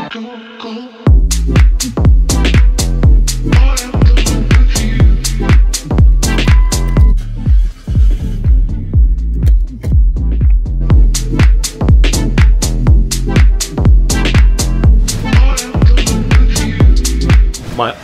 My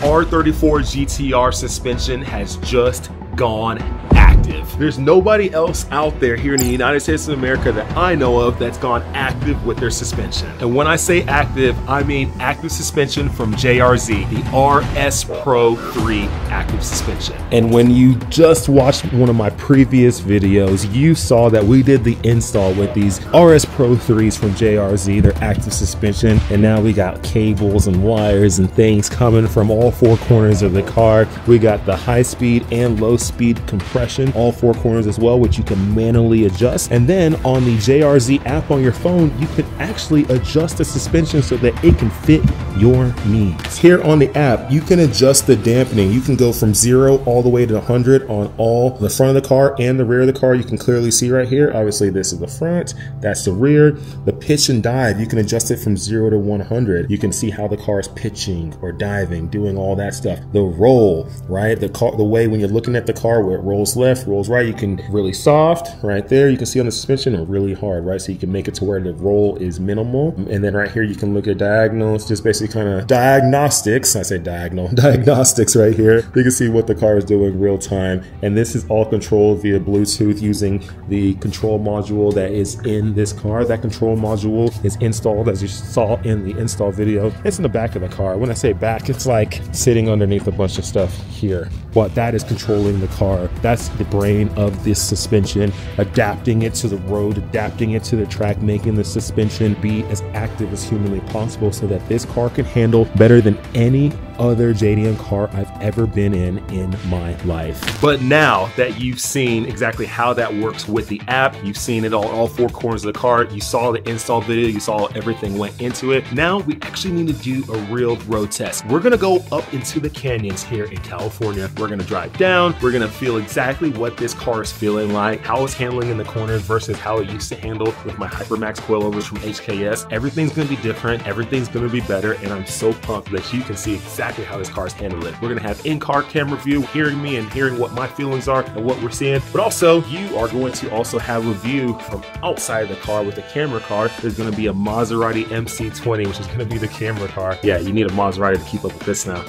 R34 GTR suspension has just gone active. There's nobody else out there here in the United States of America that I know of that's gone active with their suspension. And when I say active, I mean active suspension from JRZ, the RS Pro 3 active suspension. And when you just watched one of my previous videos, you saw that we did the install with these RS Pro 3s from JRZ, their active suspension. And now we got cables and wires and things coming from all four corners of the car. We got the high speed and low speed compression, all four corners as well, which you can manually adjust. And then on the JRZ app on your phone, you can actually adjust the suspension so that it can fit your needs. Here on the app, you can adjust the dampening. You can go from 0 all the way to 100 on all the front of the car and the rear of the car. You can clearly see right here, obviously this is the front, that's the rear. The pitch and dive, you can adjust it from 0 to 100. You can see how the car is pitching or diving, doing all that stuff. The roll, right? The way when you're looking at the car where it rolls left, rolls right, you can really soft right there. You can see on the suspension or really hard, right? So you can make it to where the roll is minimal. And then right here, you can look at diagonals, just basically kind of diagnostics. I say diagonal, diagnostics right here. You can see what the car is doing real time. And this is all controlled via Bluetooth using the control module that is in this car. That control module is installed, as you saw in the install video. It's in the back of the car. When I say back, it's like sitting underneath a bunch of stuff here. But that is controlling the car. That's the brain of this suspension, adapting it to the road, adapting it to the track, making the suspension be as active as humanly possible so that this car can handle better than any other JDM car I've ever been in my life. But now that you've seen exactly how that works with the app, you've seen it all four corners of the car, you saw the install video, you saw everything went into it. Now we actually need to do a real road test. We're gonna go up into the canyons here in California. We're gonna drive down. We're gonna feel exactly what this car is feeling like, how it's handling in the corners versus how it used to handle with my Hypermax Coilovers from HKS. Everything's gonna be different. Everything's gonna be better. And I'm so pumped that you can see exactly how this car is handling it. We're gonna have in-car camera view, hearing me and hearing what my feelings are and what we're seeing. But also, you are going to also have a view from outside the car with the camera car. There's gonna be a Maserati MC20, which is gonna be the camera car. Yeah, you need a Maserati to keep up with this now.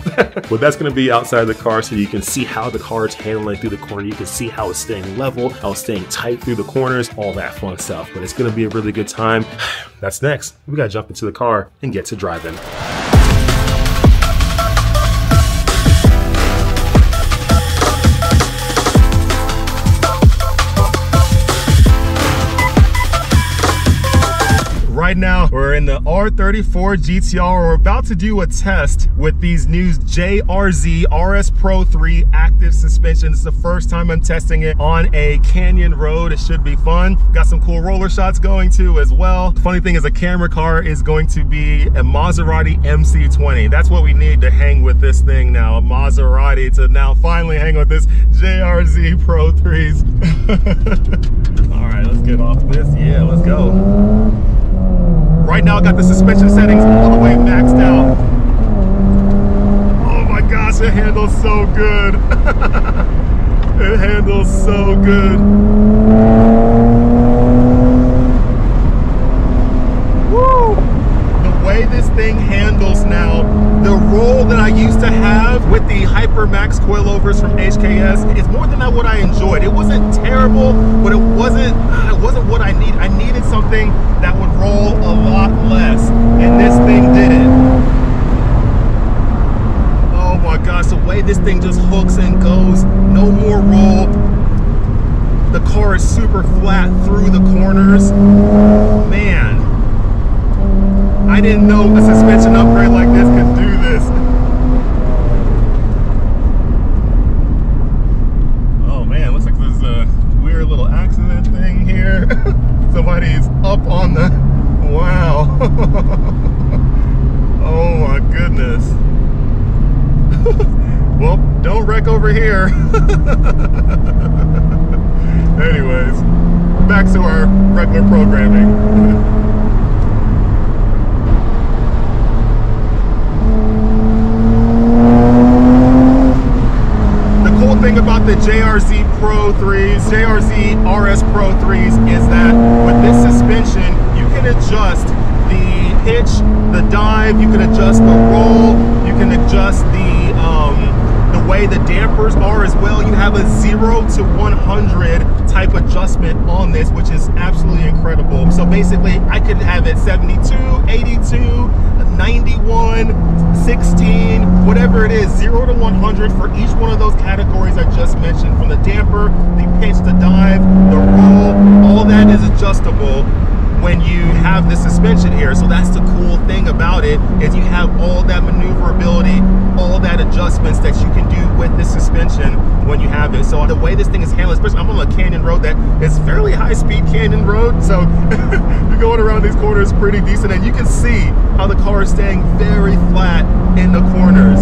But that's gonna be outside the car so you can see how the car is handling through the corner. You can see how it's staying level, how it's staying tight through the corners, all that fun stuff. But it's gonna be a really good time. That's next. We gotta jump into the car and get to driving. Right now, we're in the R34 GTR. We're about to do a test with these new JRZ RS Pro 3 active suspension. It's the first time I'm testing it on a canyon road. It should be fun. Got some cool roller shots going too as well. The funny thing is, a camera car is going to be a Maserati MC20. That's what we need to hang with this thing now. A Maserati to now finally hang with this JRZ Pro 3s. All right, let's get off this. Yeah, let's go. Right now I got the suspension settings all the way maxed out. Oh my gosh, it handles so good. It handles so good. Woo! The way this thing handles now, the roll that I used to have with the Hypermax Coilovers from HKS is more than what I enjoyed. It wasn't terrible, but it wasn't what I needed. I needed something that would roll a lot less, and this thing did it. Oh my gosh, the way this thing just hooks and goes, no more roll. The car is super flat through the corners. Man, I didn't know a suspension upgrade like this could do this. Oh man, looks like there's a weird little accident thing here. Somebody's up on the, wow. Oh my goodness. Well, don't wreck over here. Anyways, back to our regular programming. JRZ Pro 3s, JRZ RS Pro 3s is that with this suspension, you can adjust the pitch, the dive, you can adjust the roll, you can adjust the way the dampers are as well. You have a 0 to 100 type adjustment on this, which is absolutely incredible. So basically, I could have it 72, 82, 91, 16, whatever it is, 0 to 100 for each one of those categories I just mentioned, from the damper, the pitch, the dive, the roll, all that is adjustable when you have the suspension here. So that's the cool thing about it, is you have all that maneuverability, all that adjustments that you can do with this suspension when you have it. So the way this thing is handled, especially I'm on a canyon road that is fairly high-speed canyon road, so you're going around these corners pretty decent, and you can see how the car is staying very flat in the corners.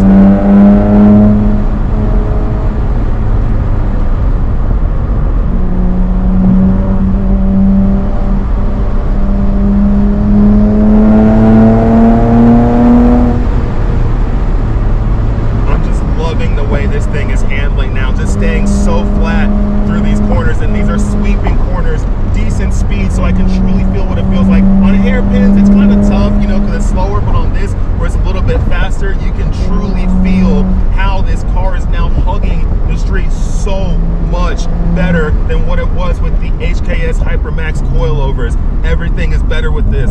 So I can truly feel what it feels like. On hairpins, it's kind of tough, you know, because it's slower, but on this, where it's a little bit faster, you can truly feel how this car is now hugging the street so much better than what it was with the HKS Hypermax coilovers. Everything is better with this.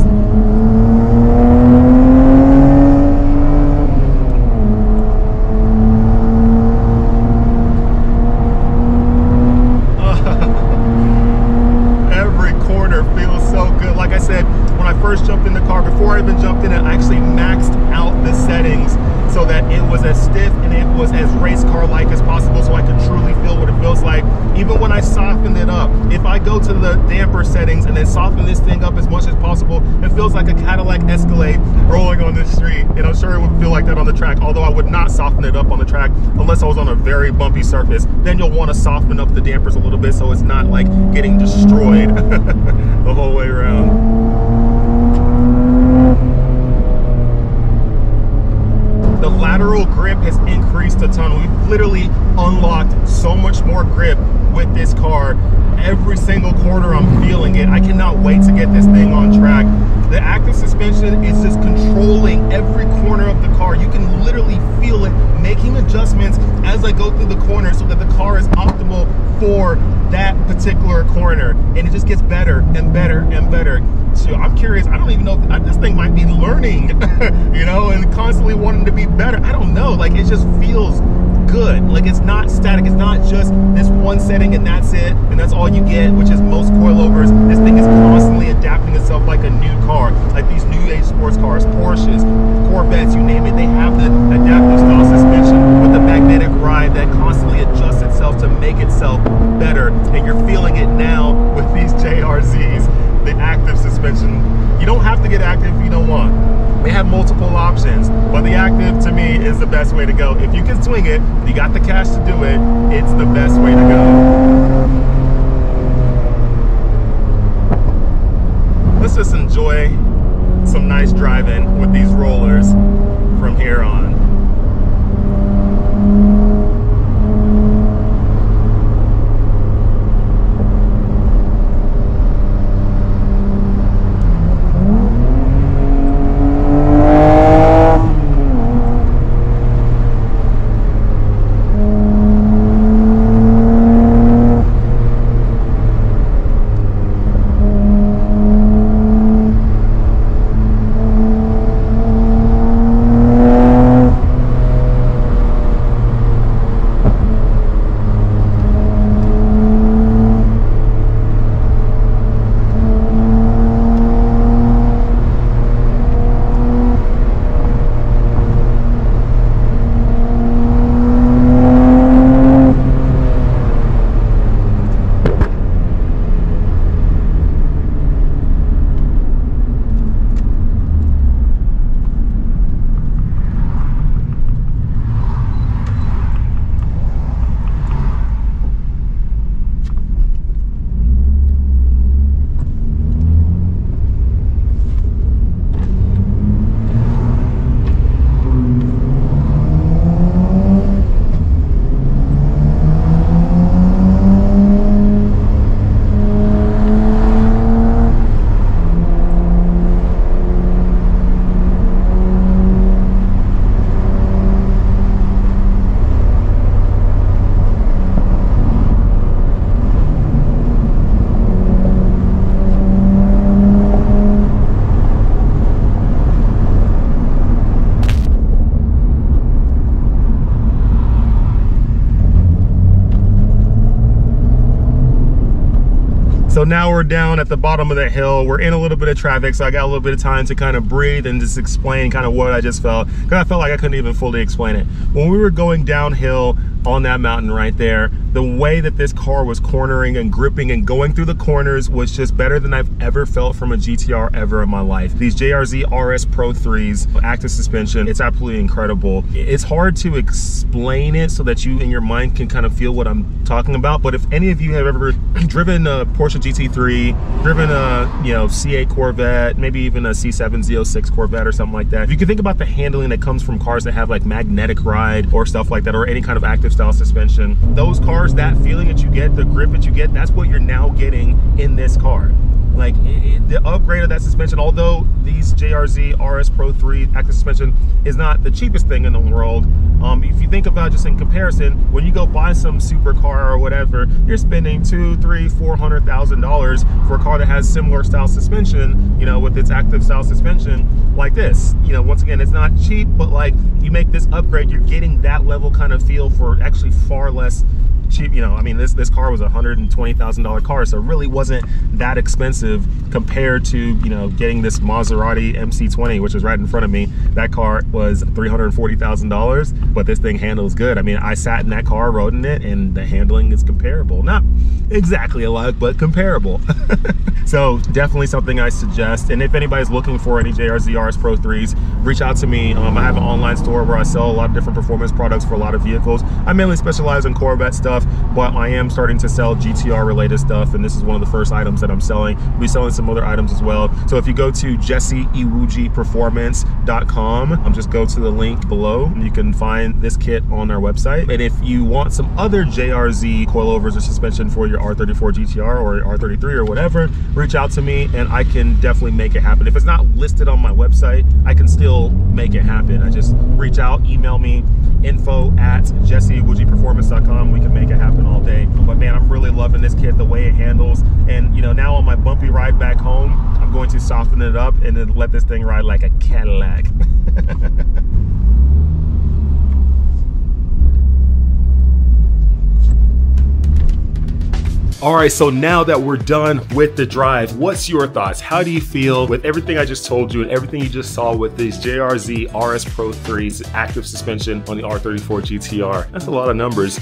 Jumped in the car, before I even jumped in it, I actually maxed out the settings so that it was as stiff and it was as race car like as possible, so I could truly feel what it feels like. Even when I softened it up, if I go to the damper settings and then soften this thing up as much as possible, it feels like a Cadillac Escalade rolling on the street, and I'm sure it would feel like that on the track, although I would not soften it up on the track unless I was on a very bumpy surface. Then you'll want to soften up the dampers a little bit so it's not like getting destroyed the whole way around. The lateral grip has increased a ton. We've literally unlocked so much more grip with this car. Every single corner I'm feeling it. I cannot wait to get this thing on track. The active suspension is just controlling every corner of the car. You can literally feel it making adjustments as I go through the corner so that the car is optimal for that particular corner. And it just gets better and better and better. So I'm curious, I don't even know if this thing might be learning, you know, and constantly wanting to be better. I don't know, like it just feels good. Like it's not static, it's not just this one setting and that's it, and that's all you get, which is most coilovers. This thing is constantly adapting itself like a new car, like these new age sports cars, Porsches, Corvettes, you name it, they have the adaptive style suspension with the magnetic ride that constantly adjusts itself to make itself better, and you're feeling it now with these JRZs. The active suspension. You don't have to get active if you don't want. They have multiple options, but the active to me is the best way to go. If you can swing it, you got the cash to do it, it's the best way to go. Let's just enjoy some nice driving with these rollers from here on. So now we're down at the bottom of the hill. We're in a little bit of traffic, so I got a little bit of time to kind of breathe and just explain kind of what I just felt, because I felt like I couldn't even fully explain it. When we were going downhill on that mountain right there, the way that this car was cornering and gripping and going through the corners was just better than I've ever felt from a GTR ever in my life. These JRZ RS Pro 3s, active suspension, it's absolutely incredible. It's hard to explain it so that you in your mind can kind of feel what I'm talking about, but if any of you have ever driven a Porsche GT3, driven a C8 Corvette, maybe even a C7 Z06 Corvette or something like that, if you can think about the handling that comes from cars that have like magnetic ride or stuff like that, or any kind of active style suspension, those cars, that feeling that you get, the grip that you get, that's what you're now getting in this car. Like the upgrade of that suspension, although these JRZ RS Pro 3 active suspension is not the cheapest thing in the world, if you think about just in comparison, when you go buy some supercar or whatever, you're spending $200,000, $300,000, $400,000 for a car that has similar style suspension, with its active style suspension like this. Once again, it's not cheap, but like you make this upgrade, you're getting that level kind of feel for actually far less cheap. I mean, this car was a $120,000 car, so it really wasn't that expensive compared to getting this Maserati MC20, which is right in front of me. That car was $340,000, but this thing handles good. I mean, I sat in that car, rode in it, and the handling is comparable. Not exactly alike, but comparable. So definitely something I suggest. And if anybody's looking for any JRZ RS Pro 3s, reach out to me. I have an online store where I sell a lot of different performance products for a lot of vehicles. I mainly specialize in Corvette stuff, but I am starting to sell GTR related stuff, and this is one of the first items that I'm selling. We'll be selling some other items as well. So if you go to jesseperformance.com, just go to the link below and you can find this kit on our website. And if you want some other JRZ coilovers or suspension for your R34 GTR or R33 or whatever, reach out to me and I can definitely make it happen. If it's not listed on my website, I can still make it happen. I just reach out, email me, info@jesseperformance.com. We can make it happen all day. But man, I'm really loving this kit, the way it handles. And now on my bumpy ride back home, I'm going to soften it up and then let this thing ride like a Cadillac. All right, so now that we're done with the drive, what's your thoughts? How do you feel with everything I just told you and everything you just saw with these JRZ RS Pro 3's active suspension on the R34 GTR? That's a lot of numbers.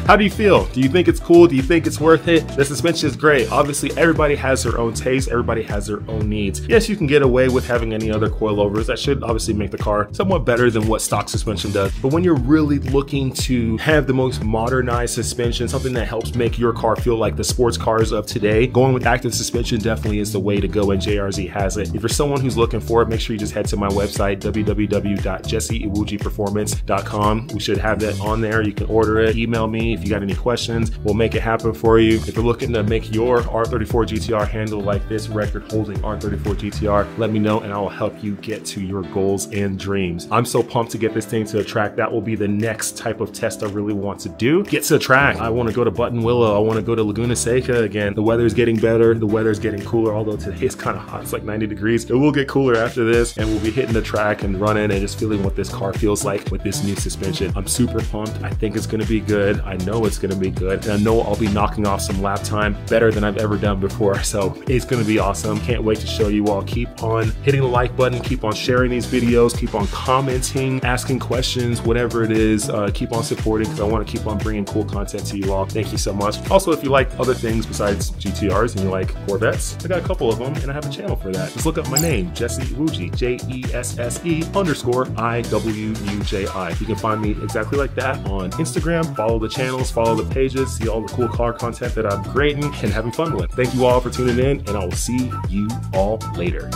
How do you feel? Do you think it's cool? Do you think it's worth it? The suspension is great. Obviously, everybody has their own taste. Everybody has their own needs. Yes, you can get away with having any other coilovers. That should obviously make the car somewhat better than what stock suspension does. But when you're really looking to have the most modernized suspension, something that helps make your car feel like the sports cars of today, going with active suspension definitely is the way to go, and JRZ has it. If you're someone who's looking for it, make sure you just head to my website, www.jesseperformance.com. We should have that on there. You can order it, email me if you got any questions. We'll make it happen for you. If you're looking to make your R34 GTR handle like this record-holding R34 GTR, let me know and I will help you get to your goals and dreams. I'm so pumped to get this thing to a track. That will be the next type of test I really want to do. Get to a track. I want to go to Buttonwillow. I want to go to Laguna Seca again. The weather's getting better. The weather's getting cooler, although today it's kind of hot. It's like 90 degrees. It will get cooler after this, and we'll be hitting the track and running and just feeling what this car feels like with this new suspension. I'm super pumped. I think it's going to be good. I know it's going to be good. And I know I'll be knocking off some lap time better than I've ever done before. So it's going to be awesome. Can't wait to show you all. Keep on hitting the like button. Keep on sharing these videos. Keep on commenting, asking questions, whatever it is. Keep on supporting because I want to keep on bringing cool content to you all. Thank you so much. Also, if you like other things besides GTRs and you like Corvettes, I got a couple of them and I have a channel for that. Just look up my name, Jesse Iwuji, JESSE_IWUJI. You can find me exactly like that on Instagram. Follow the channels, follow the pages, see all the cool car content that I'm creating and having fun with. Thank you all for tuning in, and I will see you all later.